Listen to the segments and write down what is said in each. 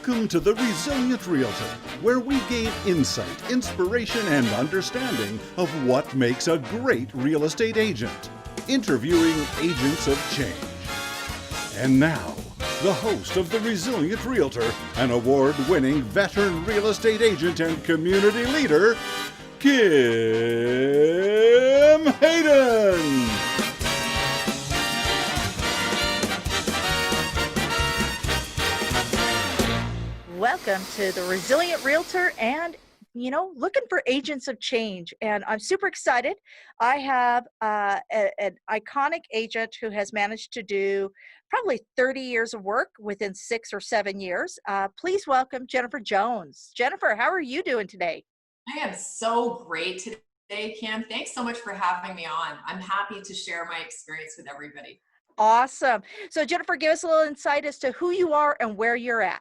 Welcome to The Resilient Realtor, where we gain insight, inspiration, and understanding of what makes a great real estate agent. Interviewing agents of change. And now, the host of The Resilient Realtor, an award-winning veteran real estate agent and community leader, Kim Hayden. Welcome to The Resilient Realtor and, looking for agents of change. And I'm super excited. I have an iconic agent who has managed to do probably 30 years of work within 6 or 7 years. Please welcome Jennifer Jones. Jennifer, how are you doing today? I am so great today, Kim. Thanks so much for having me on. I'm happy to share my experience with everybody. Awesome. So Jennifer, give us a little insight as to who you are and where you're at.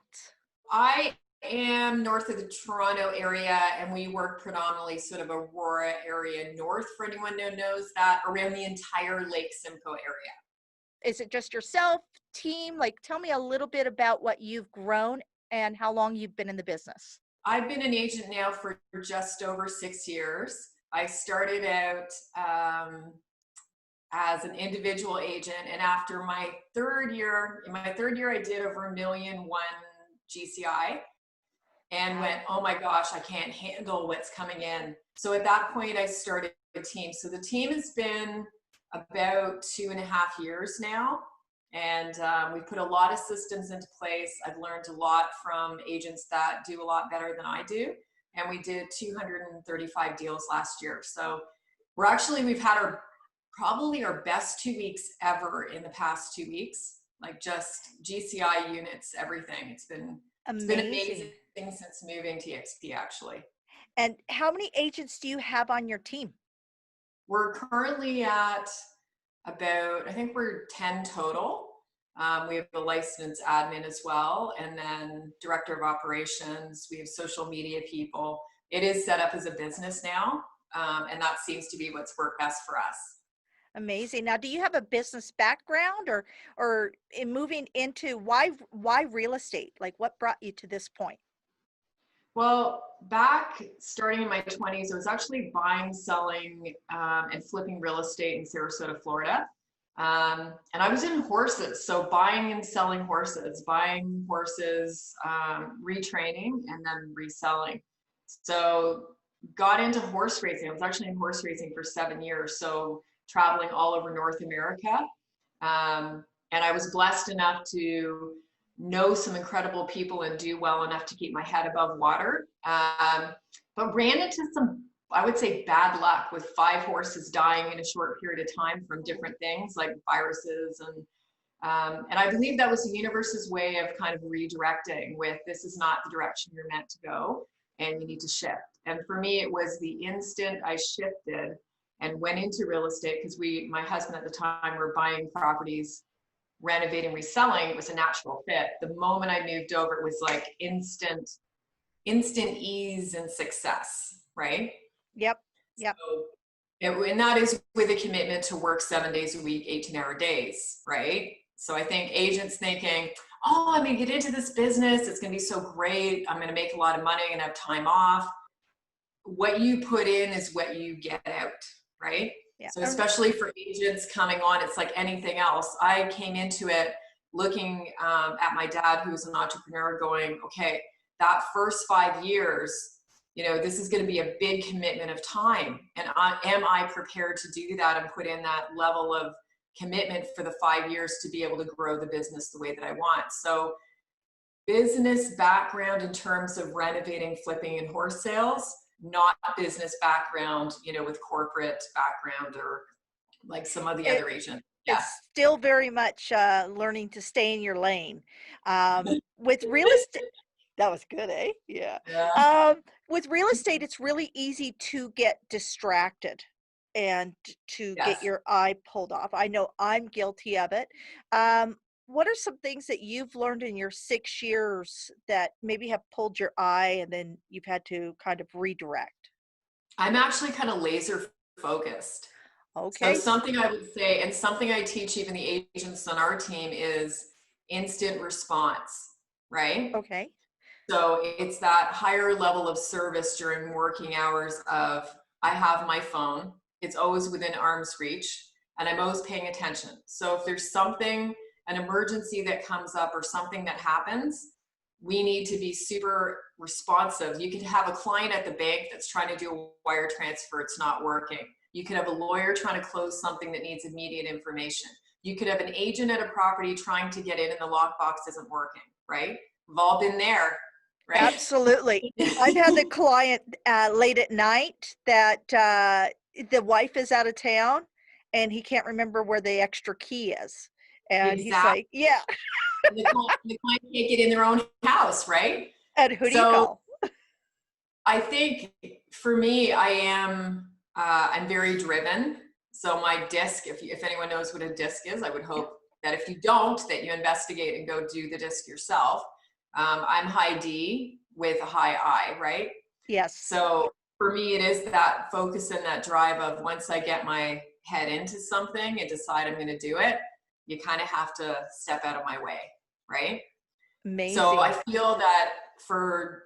I am north of the Toronto area, and we work predominantly sort of Aurora area north, for anyone who knows that, around the entire Lake Simcoe area. Is it just yourself, team? Tell me a little bit about what you've grown and how long you've been in the business. I've been an agent now for just over 6 years. I started out as an individual agent, and after my third year, I did over $1.1 million GCI and went, oh my gosh, I can't handle what's coming in. So at that point, I started a team. So the team has been about 2.5 years now. And we've put a lot of systems into place. I've learned a lot from agents that do a lot better than I do. And we did 235 deals last year. So we've had probably our best 2 weeks ever in the past 2 weeks. Like just GCI units, everything. It's been amazing since moving to EXP, actually. And how many agents do you have on your team? We're currently at about, I think we're 10 total. We have a licensed admin as well, and then director of operations. We have social media people. It is set up as a business now, and that seems to be what's worked best for us. Amazing. Now, do you have a business background or in moving into why real estate? Like what brought you to this point? Well, back starting in my 20s, I was actually buying, selling, and flipping real estate in Sarasota, Florida. And I was in horses. So buying and selling horses, retraining, and then reselling. So got into horse racing. I was actually in horse racing for 7 years. So traveling all over North America. And I was blessed enough to know some incredible people and do well enough to keep my head above water. But ran into some, I would say, bad luck with 5 horses dying in a short period of time from different things like viruses. And I believe that was the universe's way of kind of redirecting with, this is not the direction you're meant to go and you need to shift. And for me, it was the instant I shifted and went into real estate, because my husband at the time were buying properties, renovating, reselling. It was a natural fit. The moment I moved over, it was like instant ease and success, right? Yep. So and that is with a commitment to work 7 days a week, 18-hour days, right? So I think agents thinking, oh, I'm gonna get into this business, it's gonna be so great, I'm gonna make a lot of money and have time off. What you put in is what you get out, right? Yeah. So especially for agents coming on, it's like anything else. I came into it looking at my dad, who's an entrepreneur, going, okay, that first 5 years, this is going to be a big commitment of time. And am I prepared to do that and put in that level of commitment for the 5 years to be able to grow the business the way that I want? So business background in terms of renovating, flipping, and horse sales, not business background, with corporate background or like some of the other agents. Yeah. It's still very much learning to stay in your lane. With real estate, that was good, eh? Yeah. With real estate, it's really easy to get distracted and to get your eye pulled off. I know I'm guilty of it. What are some things that you've learned in your 6 years that maybe have pulled your eye and then you've had to kind of redirect? I'm actually kind of laser focused. Okay. So something I would say, and something I teach even the agents on our team, is instant response, right? Okay. So it's that higher level of service during working hours of, I have my phone, it's always within arm's reach, and I'm always paying attention. So if there's something, an emergency that comes up or something that happens, we need to be super responsive. You could have a client at the bank that's trying to do a wire transfer, it's not working. You could have a lawyer trying to close something that needs immediate information. You could have an agent at a property trying to get in and the lockbox isn't working, right? We've all been there, right? Absolutely. I've had the client late at night that the wife is out of town and he can't remember where the extra key is. And he's like, yeah. The client can't get in their own house, right? And who do you call? I think for me, I'm very driven. So my DISC, if anyone knows what a DISC is, I would hope that if you don't, that you investigate and go do the DISC yourself. I'm high D with a high I, right? Yes. So for me, it is that focus and that drive of, once I get my head into something and decide I'm going to do it, you kind of have to step out of my way, right? Amazing. So I feel that for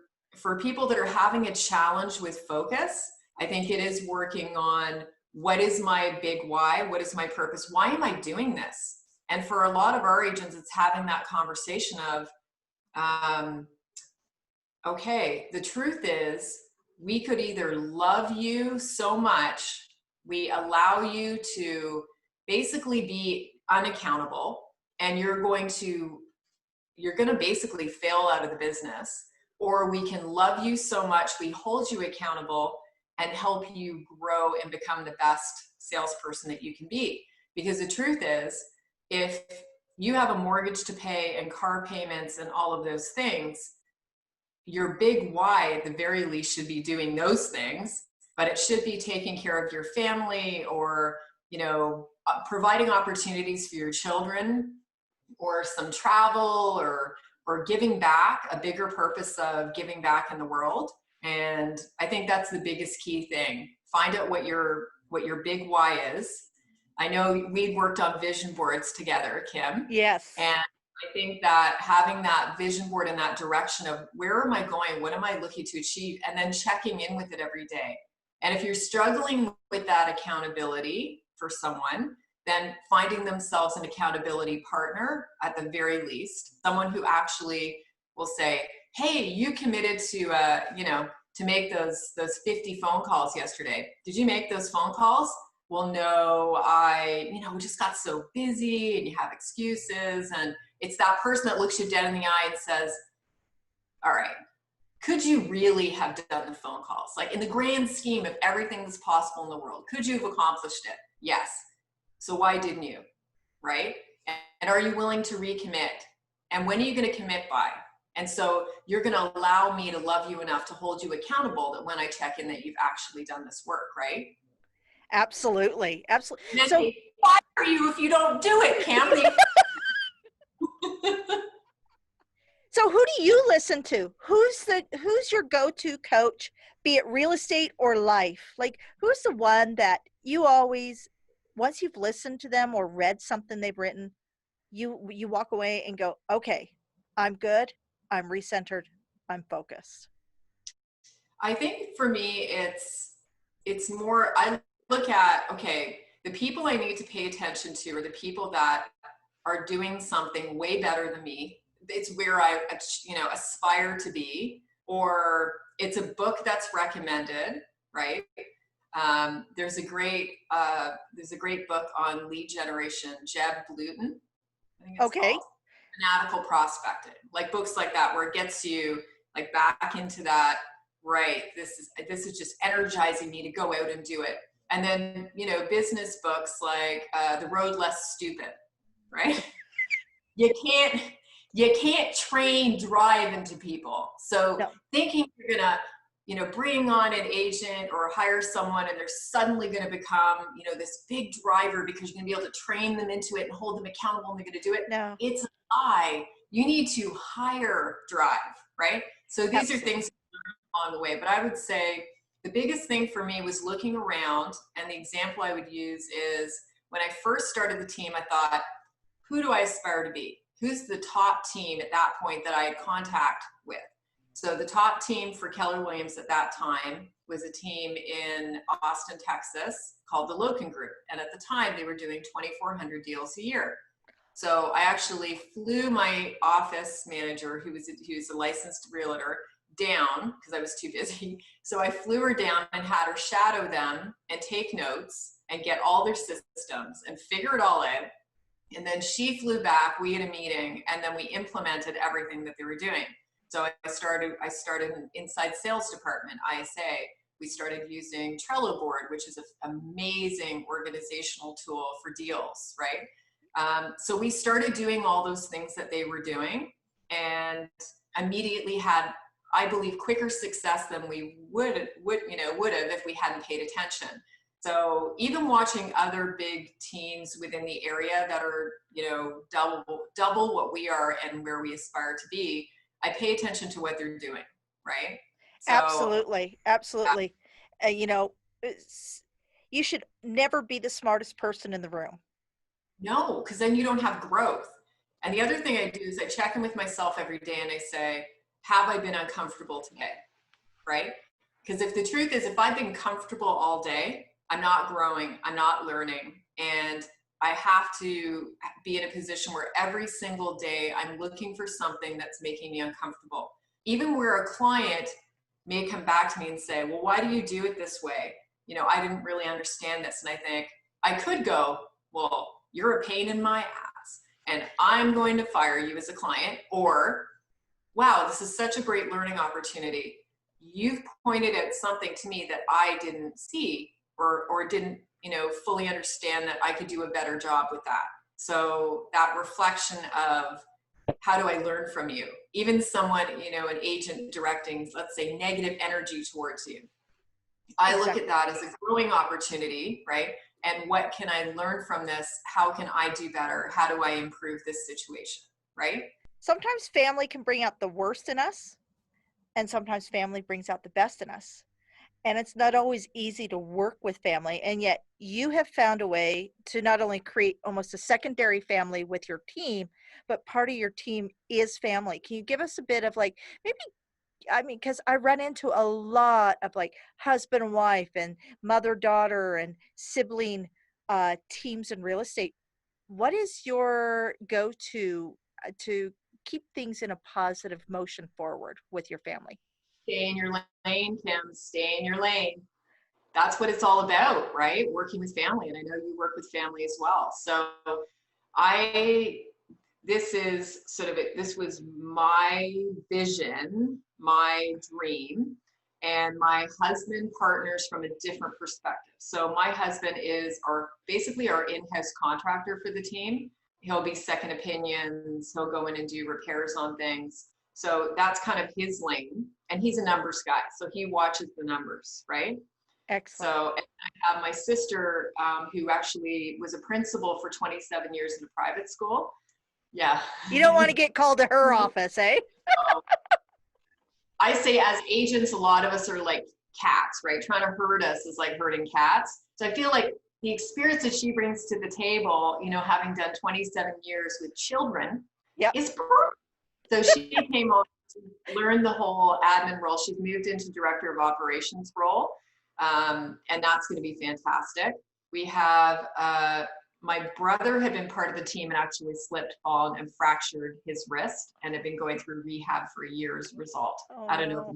people that are having a challenge with focus, I think it is working on, what is my big why? What is my purpose? Why am I doing this? And for a lot of our agents, it's having that conversation of, okay, the truth is, we could either love you so much, we allow you to basically be unaccountable, and you're going to basically fail out of the business, or we can love you so much, we hold you accountable and help you grow and become the best salesperson that you can be. Because the truth is, if you have a mortgage to pay and car payments and all of those things, your big why at the very least should be doing those things, but it should be taking care of your family, or, providing opportunities for your children, or some travel, or giving back, a bigger purpose of giving back in the world. And I think that's the biggest key thing. Find out what your big why is. I know we worked on vision boards together, Kim. Yes. And I think that having that vision board in that direction of, where am I going? What am I looking to achieve? And then checking in with it every day. And if you're struggling with that accountability for someone, then finding themselves an accountability partner at the very least, someone who actually will say, hey, you committed to make those 50 phone calls yesterday. Did you make those phone calls? Well, no, we just got so busy, and you have excuses. And it's that person that looks you dead in the eye and says, all right, could you really have done the phone calls? Like, in the grand scheme of everything that's possible in the world, could you have accomplished it? Yes. So why didn't you, right? And are you willing to recommit? And when are you going to commit by? And so you're going to allow me to love you enough to hold you accountable, that when I check in, that you've actually done this work, right? Absolutely. Absolutely. And then So, they fire you if you don't do it, Cam. So who do you listen to? Who's your go-to coach, be it real estate or life? Like, who's the one that you always, once you've listened to them or read something they've written, you walk away and go, okay, I'm good, I'm recentered, I'm focused? I think for me, it's more, I look at, okay, the people I need to pay attention to are the people that are doing something way better than me. It's where I, aspire to be, or it's a book that's recommended, right? There's a great book on lead generation, Jeb Bluton, I think it's called, Fanatical Prospecting, like books like that, where it gets you like back into that, right? This is just energizing me to go out and do it. And then, business books like The Road Less Stupid, right? You can't train drive into people. So thinking you're gonna, bring on an agent or hire someone and they're suddenly gonna become, this big driver because you're gonna be able to train them into it and hold them accountable and they're gonna do it. No. It's a lie. You need to hire drive, right? So these are things along the way. But I would say the biggest thing for me was looking around, and the example I would use is when I first started the team, I thought, who do I aspire to be? Who's the top team at that point that I had contact with? So the top team for Keller Williams at that time was a team in Austin, Texas called the Loken Group. And at the time they were doing 2,400 deals a year. So I actually flew my office manager, who was a licensed realtor, down because I was too busy. So I flew her down and had her shadow them and take notes and get all their systems and figure it all out. And then she flew back, we had a meeting, and then we implemented everything that they were doing. So I started an inside sales department, ISA. We started using Trello board, which is an amazing organizational tool for deals, right? So we started doing all those things that they were doing and immediately had, I believe, quicker success than we would have if we hadn't paid attention. So even watching other big teams within the area that are, double what we are and where we aspire to be, I pay attention to what they're doing, right? So, Absolutely. Absolutely. You should never be the smartest person in the room. no, because then you don't have growth. And the other thing I do is I check in with myself every day and I say, have I been uncomfortable today? Right? Because if the truth is, if I've been comfortable all day, I'm not growing, I'm not learning. And I have to be in a position where every single day I'm looking for something that's making me uncomfortable. Even where a client may come back to me and say, well, why do you do it this way? I didn't really understand this. And I think I could go, well, you're a pain in my ass and I'm going to fire you as a client. Or, wow, this is such a great learning opportunity. You've pointed out something to me that I didn't see or didn't, fully understand that I could do a better job with that. So that reflection of how do I learn from you? Even someone, an agent directing, let's say, negative energy towards you. I look at that as a growing opportunity, right? And what can I learn from this? How can I do better? How do I improve this situation, right? Sometimes family can bring out the worst in us, and sometimes family brings out the best in us. And it's not always easy to work with family. And yet you have found a way to not only create almost a secondary family with your team, but part of your team is family. Can you give us a bit of because I run into a lot of husband and wife and mother daughter and sibling teams in real estate. What is your go-to to keep things in a positive motion forward with your family? Stay in your lane, Kim. Stay in your lane. That's what it's all about, right? Working with family. And I know you work with family as well. So this was my vision, my dream, and my husband partners from a different perspective. So my husband is basically our in-house contractor for the team. He'll be second opinions. He'll go in and do repairs on things. So that's kind of his lane. And he's a numbers guy. So he watches the numbers, right? Excellent. So and I have my sister who actually was a principal for 27 years in a private school. Yeah. You don't want to get called to her office, eh? I say as agents, a lot of us are like cats, right? Trying to herd us is like herding cats. So I feel like the experience that she brings to the table, having done 27 years with children, is perfect. So she came on to learn the whole admin role. She's moved into director of operations role, and that's going to be fantastic. We have my brother had been part of the team and actually slipped, fallen, and fractured his wrist, and had been going through rehab for a year as a result. Oh, I don't know.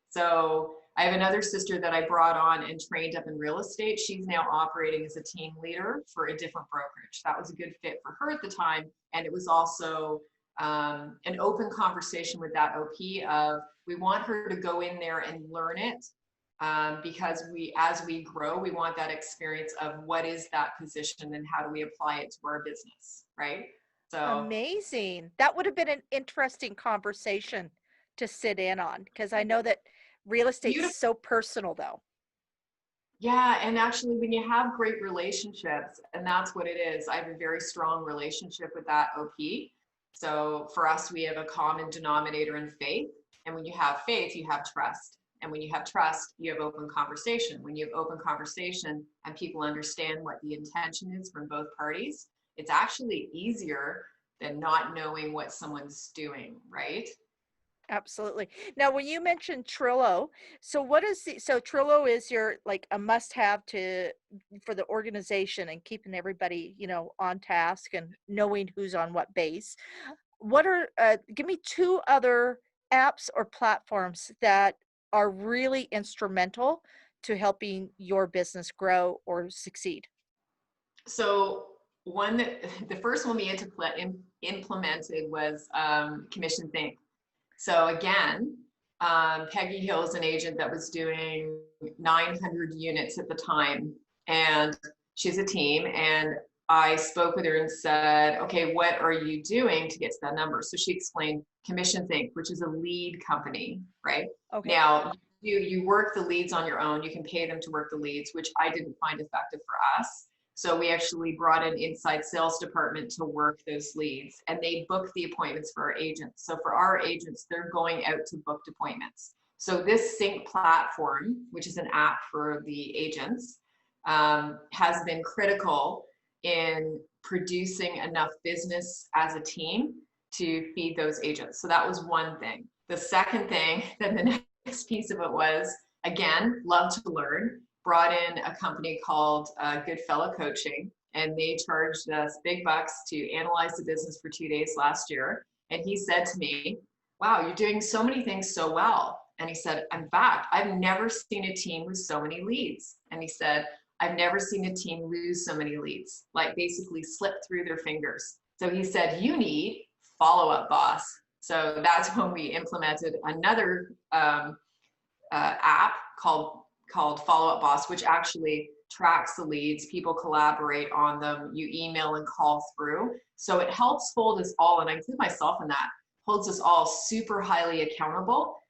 So I have another sister that I brought on and trained up in real estate. She's now operating as a team leader for a different brokerage. That was a good fit for her at the time, and it was also an open conversation with that OP of we want her to go in there and learn it because as we grow, we want that experience of what is that position and how do we apply it to our business, right? So amazing. That would have been an interesting conversation to sit in on because I know that real estate is so personal though. Yeah, and actually when you have great relationships, and that's what it is, I have a very strong relationship with that OP. So for us, we have a common denominator in faith. And when you have faith, you have trust. And when you have trust, you have open conversation. When you have open conversation and people understand what the intention is from both parties, it's actually easier than not knowing what someone's doing, right? Absolutely. Now, when you mentioned Trello, so what is so Trello is your like a must-have to for the organization and keeping everybody, on task and knowing who's on what base. What are give me two other apps or platforms that are really instrumental to helping your business grow or succeed? So one that the first one we implemented was Commission Think. So again, Peggy Hill is an agent that was doing 900 units at the time, and she's a team. And I spoke with her and said, okay, what are you doing to get to that number? So she explained Commission Think, which is a lead company, right? Okay. Now, you work the leads on your own. You can pay them to work the leads, which I didn't find effective for us. So we actually brought an inside sales department to work those leads, and they book the appointments for our agents. So for our agents, they're going out to book appointments. So this Sync platform, which is an app for the agents, has been critical in producing enough business as a team to feed those agents. So that was one thing. The second thing, then the next piece of it was, again, love to learn, brought in a company called Goodfellow Coaching, and they charged us big bucks to analyze the business for 2 days last year. And he said to me, wow, you're doing so many things so well. And he said, in fact, I've never seen a team with so many leads. And he said, I've never seen a team lose so many leads, like basically slip through their fingers. So he said, you need follow-up boss. So that's when we implemented another app called Follow Up Boss, which actually tracks the leads. People collaborate on them. You email and call through. So it helps hold us all, and I include myself in that, holds us all super highly accountable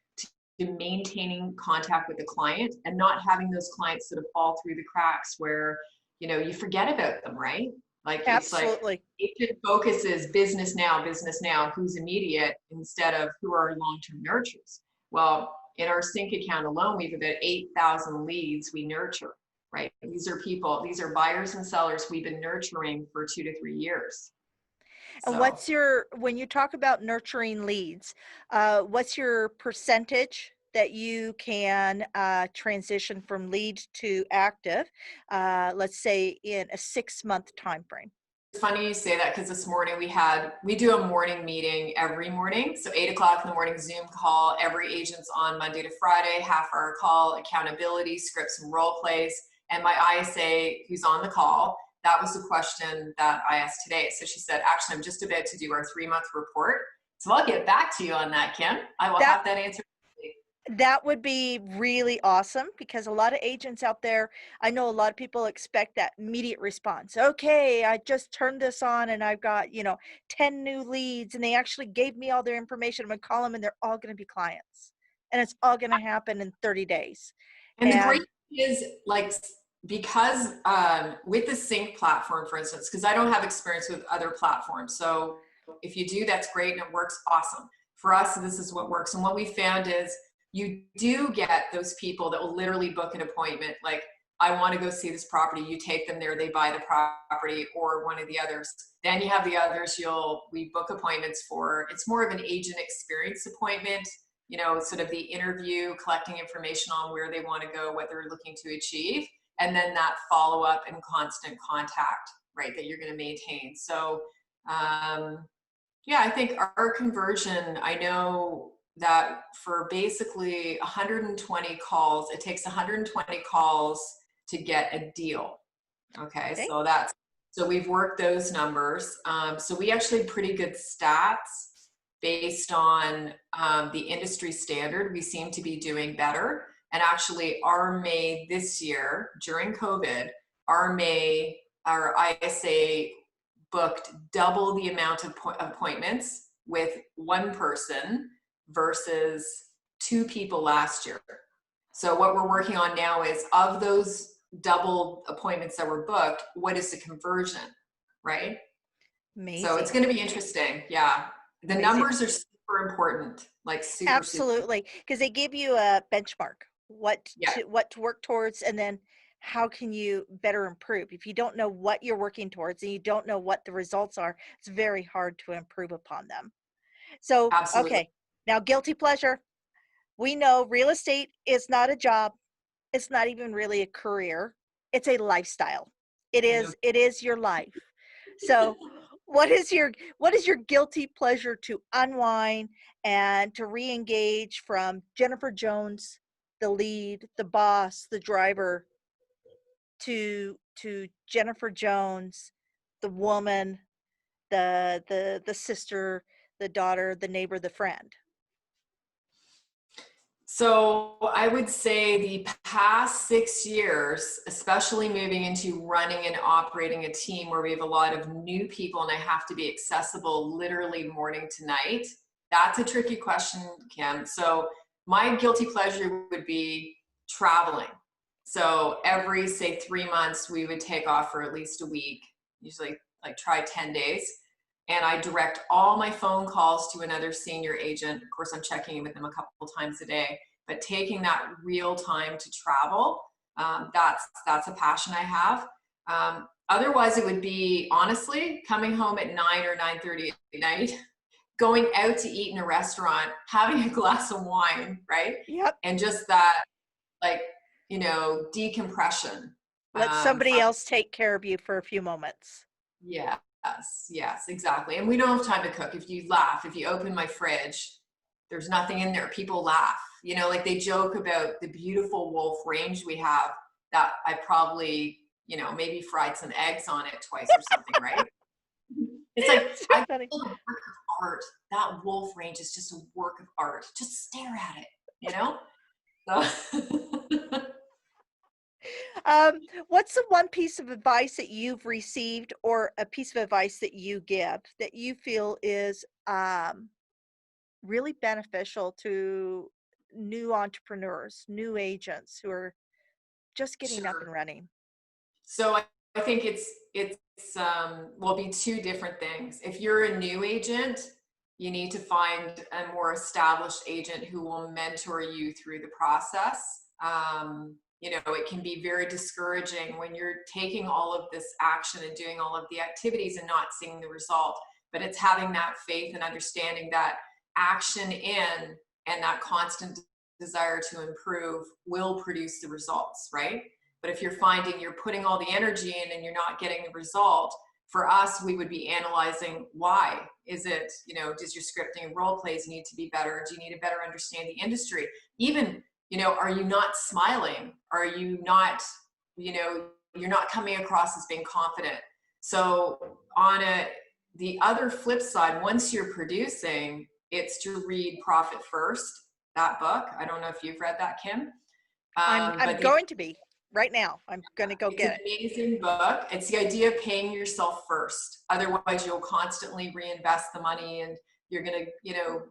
to maintaining contact with the client and not having those clients sort of fall through the cracks where, you forget about them, right? Like it's like Absolutely. agent focus is business now, who's immediate, instead of who are long-term nurtures. Well, in our Sync account alone, we have about 8,000 leads we nurture, right? These are people, these are buyers and sellers we've been nurturing for 2 to 3 years. And So when you talk about nurturing leads, what's your percentage that you can transition from lead to active, let's say in a 6-month time frame? it's funny you say that, because this morning we do a morning meeting every morning. So 8 o'clock in the morning, Zoom call. Every agent's on Monday to Friday, half-hour call, accountability, scripts and role plays. And my ISA, who's on the call, that was the question that I asked today. So she said, actually, I'm just about to do our 3-month report. So I'll get back to you on that, Kim. I will have that answer. That would be really awesome, because a lot of agents out there, I know a lot of people expect that immediate response. Okay, I just turned this on and I've got, 10 new leads, and they actually gave me all their information. I'm going to call them and they're all going to be clients. And it's all going to happen in 30 days. And the great thing is, like, because with the Sync platform, for instance, because I don't have experience with other platforms. So if you do, that's great and it works awesome. For us, this is what works. And what we found is you do get those people that will literally book an appointment. Like, I want to go see this property. You take them there, they buy the property, or one of the others. Then you have the others we book appointments for. It's more of an agent experience appointment, sort of the interview, collecting information on where they want to go, what they're looking to achieve, and then that follow-up and constant contact, right, that you're going to maintain. So yeah, I think our conversion, I know that for basically 120 calls, it takes 120 calls to get a deal. Okay. So we've worked those numbers. So we actually have pretty good stats based on the industry standard. We seem to be doing better. And actually our May this year, during COVID, our ISA booked double the amount of appointments with one person versus 2 people last year. So what we're working on now is, of those double appointments that were booked, what is the conversion, right? Amazing. So it's going to be interesting. Yeah. The numbers are super important, like super. Absolutely. Because they give you a benchmark, what to work towards, and then how can you better improve. If you don't know what you're working towards and you don't know what the results are, it's very hard to improve upon them. So, Absolutely. okay. Now, guilty pleasure. We know real estate is not a job. It's not even really a career. It's a lifestyle. It is your life. So, what is your guilty pleasure to unwind and to re-engage from Jennifer Jones, the lead, the boss, the driver, to Jennifer Jones, the woman, the sister, the daughter, the neighbor, the friend? So I would say the past 6 years, especially moving into running and operating a team where we have a lot of new people and I have to be accessible literally morning to night. That's a tricky question, Kim. So my guilty pleasure would be traveling. So every, say, 3 months, we would take off for at least a week, usually like try 10 days. And I direct all my phone calls to another senior agent. Of course, I'm checking in with them a couple times a day, but taking that real time to travel, that's a passion I have. Otherwise, it would be, honestly, coming home at 9 or 9:30 at night, going out to eat in a restaurant, having a glass of wine, right? Yep. And just that, like, decompression. Let somebody else take care of you for a few moments. Yes, exactly. And we don't have time to cook. If you open my fridge, there's nothing in there. People laugh, like they joke about the beautiful Wolf range we have that I probably, maybe fried some eggs on it twice or something, right? It's like, So I funny. feel a work of art. That Wolf range is just a work of art. Just stare at it, So What's the one piece of advice that you've received or a piece of advice that you give that you feel is really beneficial to new entrepreneurs, new agents who are just getting up and Sure. running? So I think it's will be two different things. If you're a new agent, you need to find a more established agent who will mentor you through the process. It can be very discouraging when you're taking all of this action and doing all of the activities and not seeing the result. But it's having that faith and understanding that action in and that constant desire to improve will produce the results, right? But if you're finding you're putting all the energy in and you're not getting the result, for us, we would be analyzing why. Is it, does your scripting and role plays need to be better? Do you need to better understand the industry? Even, are you not smiling? Are you not, you're not coming across as being confident? So the other flip side, once you're producing, it's to read Profit First, that book. I don't know if you've read that, Kim. I'm going to be right now. I'm going to go get it. It's an amazing book. It's the idea of paying yourself first. Otherwise, you'll constantly reinvest the money and you're going to,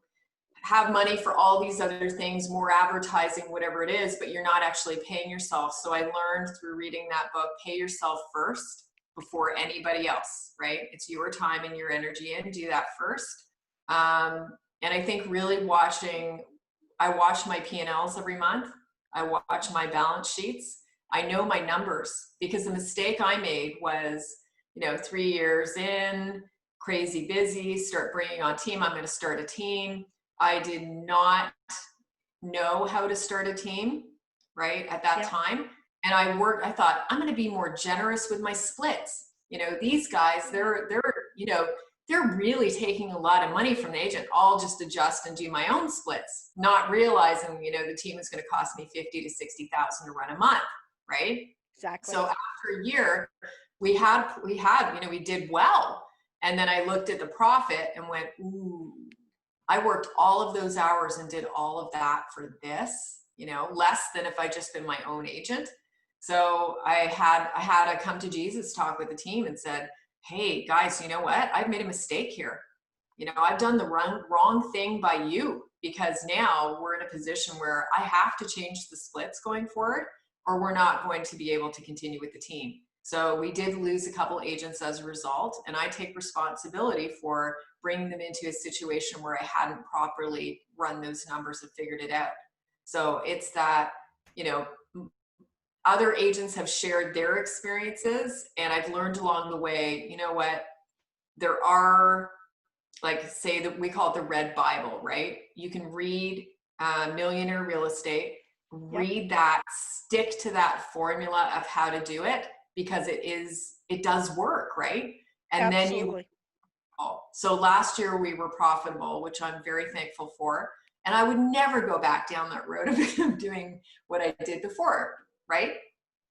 have money for all these other things, more advertising, whatever it is, but you're not actually paying yourself. So I learned through reading that book, pay yourself first before anybody else, right? It's your time and your energy and do that first. And I think really I watch my P&Ls every month. I watch my balance sheets. I know my numbers because the mistake I made was, 3 years in, crazy busy, start bringing on team. I'm going to start a team. I did not know how to start a team, right, at that time. And I thought, I'm going to be more generous with my splits. These guys, they're really taking a lot of money from the agent. I'll just adjust and do my own splits, not realizing, the team is going to cost me $50,000 to $60,000 to run a month, right? Exactly. So after a year, we did well. And then I looked at the profit and went, ooh, I worked all of those hours and did all of that for this, less than if I just been my own agent. So I had a come to Jesus talk with the team and said, hey guys, you know what? I've made a mistake here. I've done the wrong thing by you because now we're in a position where I have to change the splits going forward or we're not going to be able to continue with the team. So we did lose a couple agents as a result, and I take responsibility for bringing them into a situation where I hadn't properly run those numbers and figured it out. So it's that, other agents have shared their experiences, and I've learned along the way, there are like say that we call it the red Bible, right? You can read Millionaire Real Estate, Yep. read that, stick to that formula of how to do it, because it does work, right? And then you, Absolutely. so last year we were profitable, which I'm very thankful for. And I would never go back down that road of doing what I did before, right?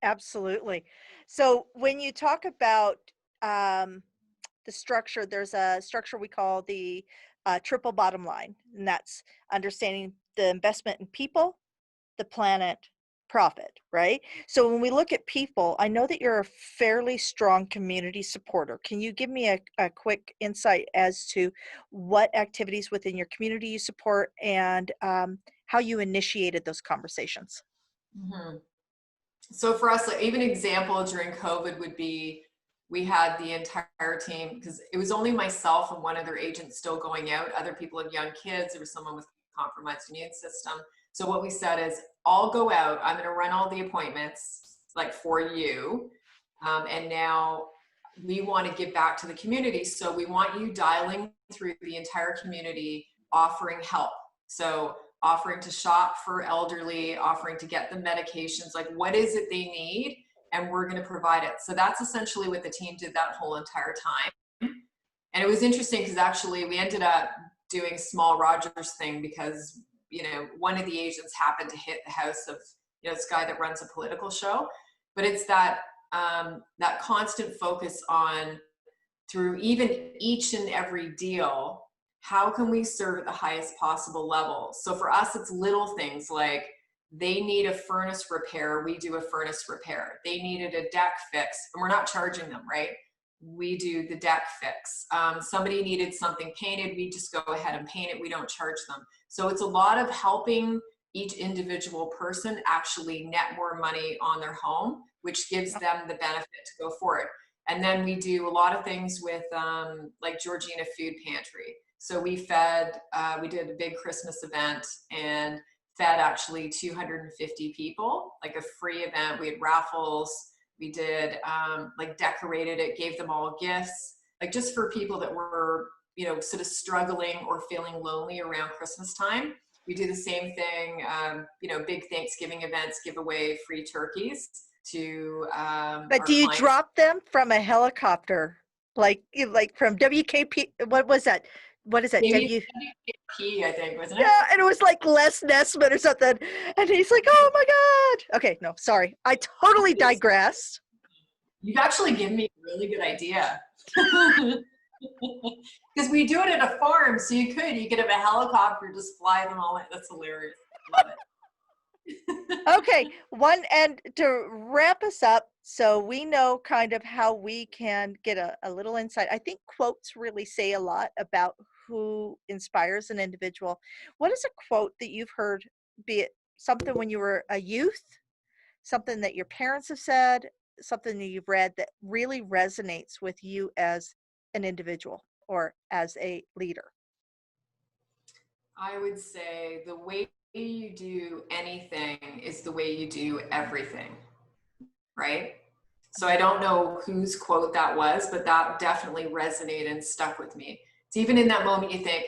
Absolutely. So when you talk about um, the structure, there's a structure we call the triple bottom line, and that's understanding the investment in people, the planet, profit, right? So when we look at people, I know that you're a fairly strong community supporter. Can you give me a quick insight as to what activities within your community you support and how you initiated those conversations? Mhm. So for us, like even example during COVID would be, we had the entire team, because it was only myself and one other agent still going out. Other people had young kids. There was someone with compromised immune system. So what we said is, I'll go out. I'm going to run all the appointments like for you. And now we want to give back to the community. So we want you dialing through the entire community, offering help. So offering to shop for elderly, offering to get them medications, like what is it they need, and we're going to provide it. So that's essentially what the team did that whole entire time. And it was interesting because actually we ended up doing small Rogers thing because, you know, one of the agents happened to hit the house of, you know, this guy that runs a political show. But it's that that constant focus on, through even each and every deal, how can we serve at the highest possible level? So for us, it's little things like they need a furnace repair, we do a furnace repair. They needed a deck fix, and we're not charging them, right? We do the deck fix. Somebody needed something painted, we just go ahead and paint it, we don't charge them. So it's a lot of helping each individual person actually net more money on their home, which gives them the benefit to go for it. And then we do a lot of things with like Georgina Food Pantry. So we fed, we did a big Christmas event and fed actually 250 people, like a free event. We had raffles, we did like decorated it, gave them all gifts, like just for people that were, you know, sort of struggling or feeling lonely around Christmas time. We do the same thing, you know, big Thanksgiving events, give away free turkeys to But our do you clients. drop them from a helicopter, like from WKP? What was that? What is that? Maybe W. WP, I think, wasn't it? Yeah, and it was like Les Nessman or something. And he's like, "Oh my God." Okay, no, sorry, I totally digressed. You've actually given me a really good idea. Because we do it at a farm, so you could have a helicopter just fly them all in. That's hilarious. Love it. Okay, one and to wrap us up, so we know kind of how we can get a little insight. I think quotes really say a lot about who inspires an individual. What is a quote that you've heard, be it something when you were a youth, something that your parents have said, something that you've read that really resonates with you as an individual or as a leader? I would say the way you do anything is the way you do everything, right? So I don't know whose quote that was, but that definitely resonated and stuck with me. It's even in that moment you think,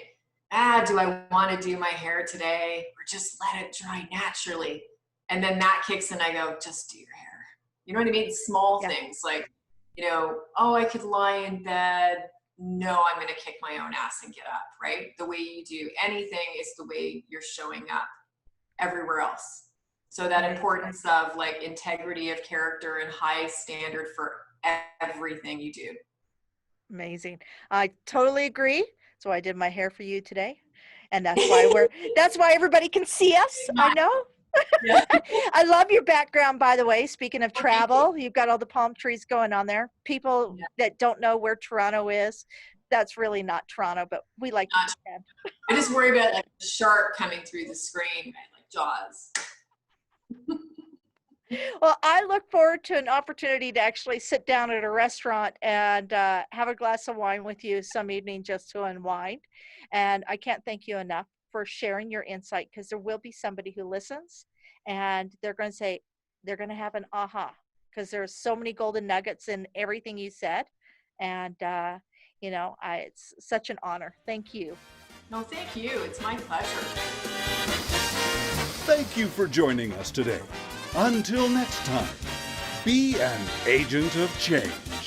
do I want to do my hair today, or just let it dry naturally? And then that kicks in, I go, just do your hair. You know what I mean? Small Yeah, things like, you know, oh, I could lie in bed. No, I'm going to kick my own ass and get up, right? The way you do anything is the way you're showing up everywhere else. So that amazing. importance of like integrity of character and high standard for everything you do. Amazing. I totally agree. So I did my hair for you today. And that's why everybody can see us. I know. Yeah. I love your background, by the way. Speaking of Well, thank you. travel, you've got all the palm trees going on there. People Yeah. that don't know where Toronto is, that's really not Toronto, but we like to pretend. I just worry about like the shark coming through the screen, right? Like Jaws. Well, I look forward to an opportunity to actually sit down at a restaurant and have a glass of wine with you some evening just to unwind. And I can't thank you enough for sharing your insight, because there will be somebody who listens and they're going to say, they're going to have an aha, because there's so many golden nuggets in everything you said. And It's such an honor. Thank you. No, thank you. It's my pleasure. Thank you for joining us today. Until next time, be an agent of change.